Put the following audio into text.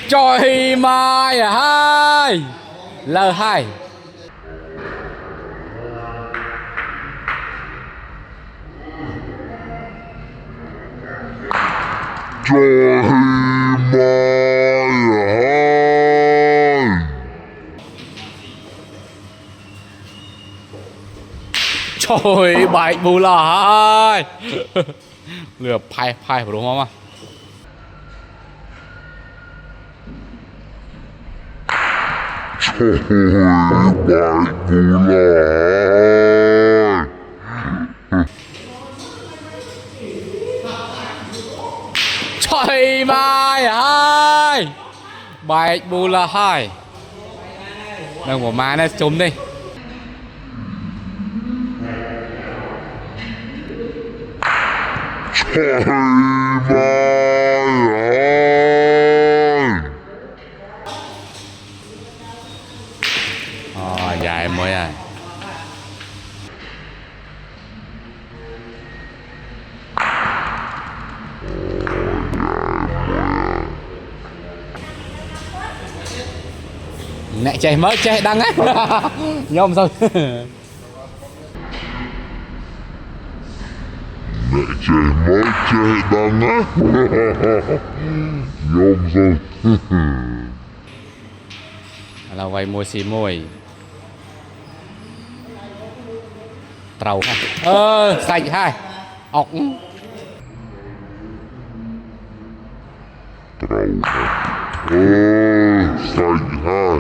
trời mai à hai L2 trời mai ơi trời bài bù là hai lừa phai phai đúng không ạ trời bài bù là trời mai à hai bài bù là hai đang của má này trốn đi trời mai ơi dài mới à nè chạy mới chạy đăng á nhôm rồi mẹ trẻ mới trẻ đăng á nhôm rồi là vay mua xì môi trầu sạch hai ọc trâu xanh hai